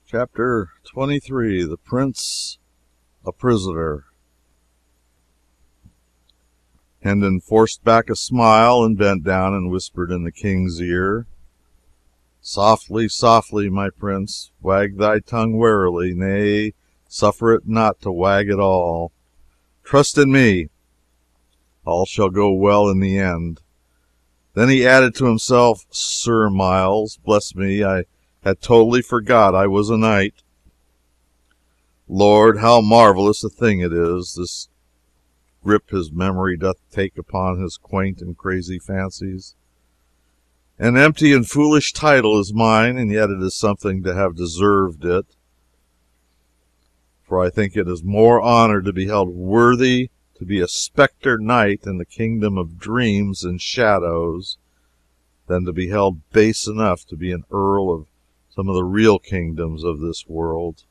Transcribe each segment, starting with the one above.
Chapter 23. The Prince a Prisoner. Hendon forced back a smile and bent down and whispered in the king's ear, "Softly, softly, my prince, wag thy tongue warily, nay, suffer it not to wag at all. Trust in me, all shall go well in the end." Then he added to himself, "Sir Miles, bless me, I had totally forgot I was a knight. Lord, how marvelous a thing it is, this grip his memory doth take upon his quaint and crazy fancies. An empty and foolish title is mine, and yet it is something to have deserved it. For I think it is more honor to be held worthy to be a spectre knight in the kingdom of dreams and shadows than to be held base enough to be an earl of some of the real kingdoms of this world."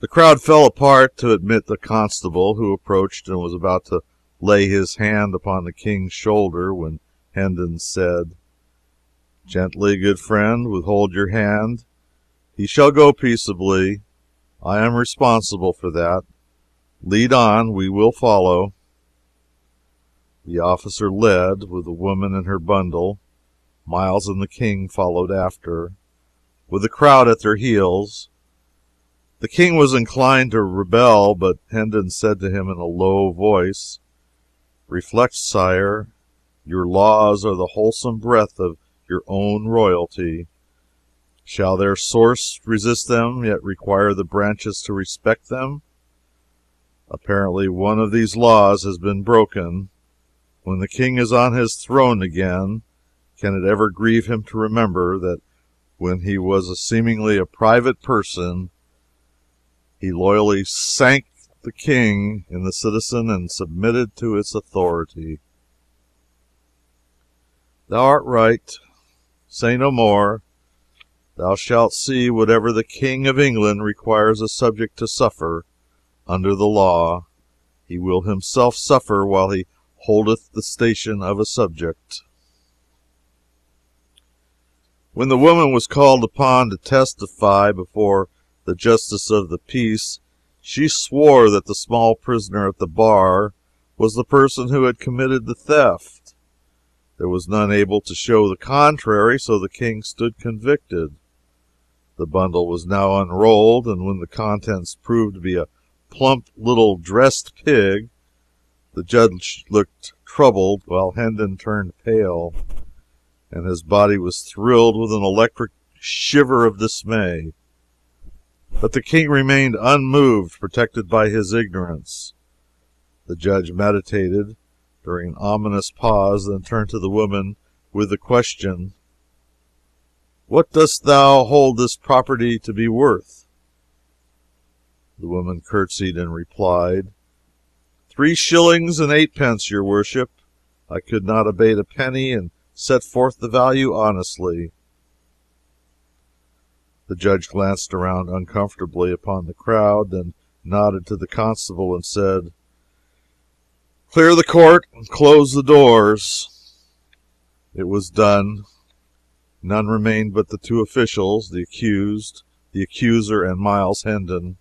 The crowd fell apart to admit the constable, who approached and was about to lay his hand upon the king's shoulder when Hendon said, "Gently, good friend, withhold your hand. He shall go peaceably. I am responsible for that. Lead on, we will follow." The officer led, with the woman and her bundle. Miles and the king followed after, with the crowd at their heels. The king was inclined to rebel, but Hendon said to him in a low voice, "Reflect, sire. Your laws are the wholesome breath of your own royalty. Shall their source resist them, yet require the branches to respect them? Apparently one of these laws has been broken. When the king is on his throne again, can it ever grieve him to remember that when he was seemingly a private person, he loyally sank the king in the citizen and submitted to its authority? Thou art right. Say no more. Thou shalt see whatever the King of England requires a subject to suffer under the law, he will himself suffer while he holdeth the station of a subject." When the woman was called upon to testify before the justice of the peace, she swore that the small prisoner at the bar was the person who had committed the theft. There was none able to show the contrary, so the king stood convicted. The bundle was now unrolled, and when the contents proved to be a plump little dressed pig, the judge looked troubled, while Hendon turned pale, and his body was thrilled with an electric shiver of dismay. But the king remained unmoved, protected by his ignorance. The judge meditated during an ominous pause, then turned to the woman with the question, "What dost thou hold this property to be worth?" The woman curtsied and replied, 3 shillings and 8pence, your worship. I could not abate a penny and set forth the value honestly." The judge glanced around uncomfortably upon the crowd, then nodded to the constable and said, "Clear the court and close the doors." It was done. None remained but the 2 officials, the accused, the accuser, and Miles Hendon.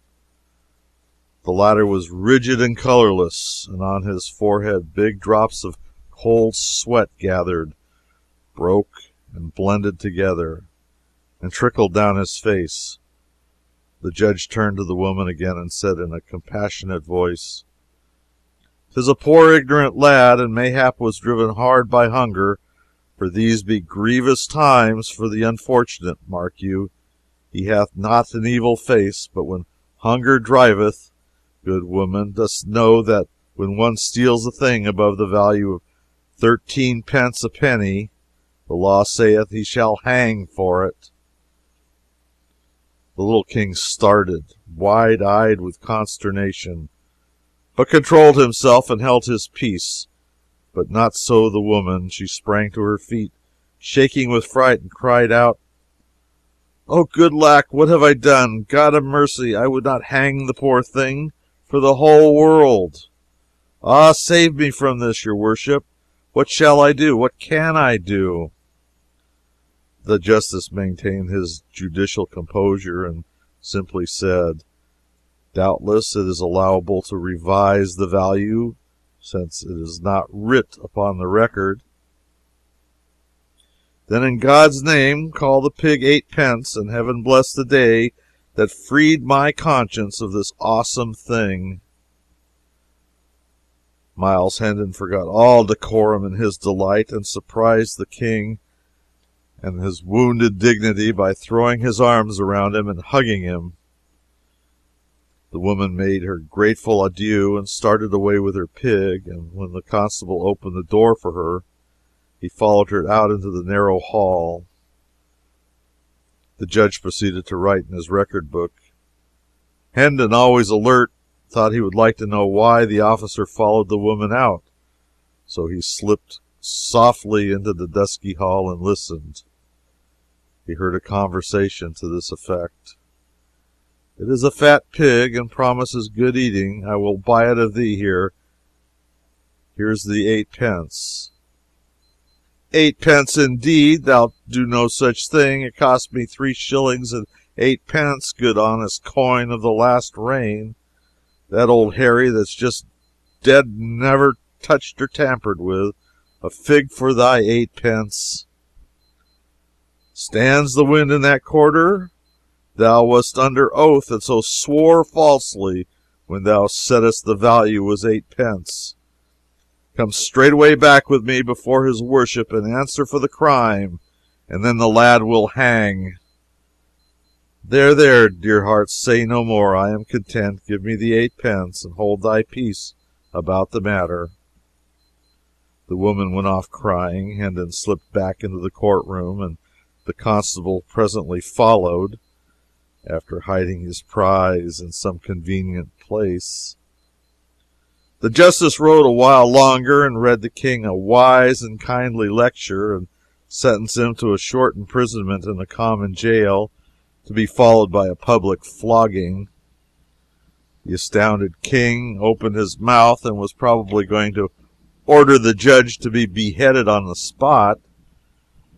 The latter was rigid and colorless, and on his forehead big drops of cold sweat gathered, broke, and blended together, and trickled down his face. The judge turned to the woman again and said in a compassionate voice, "'Tis a poor ignorant lad, and mayhap was driven hard by hunger, for these be grievous times for the unfortunate. Mark you, he hath not an evil face, but when hunger driveth, good woman, dost know that when one steals a thing above the value of 13pence a penny, the law saith he shall hang for it." The little king started, wide-eyed with consternation, but controlled himself and held his peace. But not so the woman. She sprang to her feet, shaking with fright, and cried out, "Oh, good lack, what have I done? God of mercy, I would not hang the poor thing for the whole world. Ah, save me from this, your worship. What shall I do? What can I do?" The justice maintained his judicial composure and simply said, "Doubtless it is allowable to revise the value, since it is not writ upon the record." "Then in God's name call the pig eightpence, and heaven bless the day that freed my conscience of this awesome thing." Miles Hendon forgot all decorum in his delight, and surprised the King and his wounded dignity by throwing his arms around him and hugging him. The woman made her grateful adieu and started away with her pig, and when the constable opened the door for her, he followed her out into the narrow hall. The judge proceeded to write in his record book. Hendon, always alert, thought he would like to know why the officer followed the woman out, so he slipped softly into the dusky hall and listened. He heard a conversation to this effect: "It is a fat pig, and promises good eating. I will buy it of thee here. Here's the 8 pence." "8 pence, indeed! Thou'lt do no such thing. It cost me 3 shillings and 8 pence, good honest coin of the last reign. That old Harry that's just dead never touched or tampered with. A fig for thy 8 pence! Stands the wind in that quarter? Thou wast under oath, and so swore falsely when thou saidst the value was 8 pence. Come straightway back with me before his worship, and answer for the crime, and then the lad will hang." "There, there, dear heart, say no more. I am content. Give me the 8 pence, and hold thy peace about the matter." The woman went off crying. Hendon slipped back into the courtroom, and the constable presently followed, after hiding his prize in some convenient place. The justice wrote a while longer, and read the King a wise and kindly lecture, and sentenced him to a short imprisonment in a common jail, to be followed by a public flogging. The astounded King opened his mouth and was probably going to order the judge to be beheaded on the spot,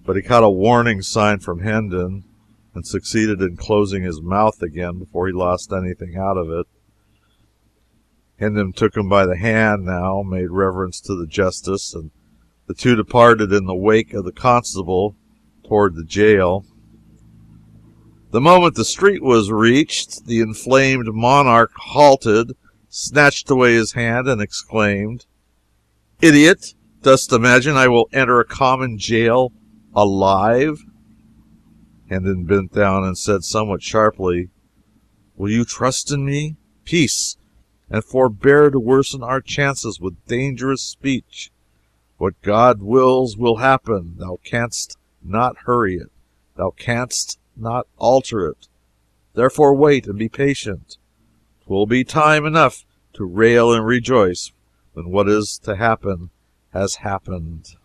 but he caught a warning sign from Hendon, and succeeded in closing his mouth again before he lost anything out of it. Hendon took him by the hand now, made reverence to the justice, and the two departed in the wake of the constable toward the jail. The moment the street was reached, the inflamed monarch halted, snatched away his hand, and exclaimed, "Idiot! Dost imagine I will enter a common jail alive?" Hendon bent down and said somewhat sharply, "Will you trust in me? Peace, and forbear to worsen our chances with dangerous speech. What God wills will happen. Thou canst not hurry it. Thou canst not alter it. Therefore wait and be patient. 'Twill be time enough to rail and rejoice when what is to happen has happened."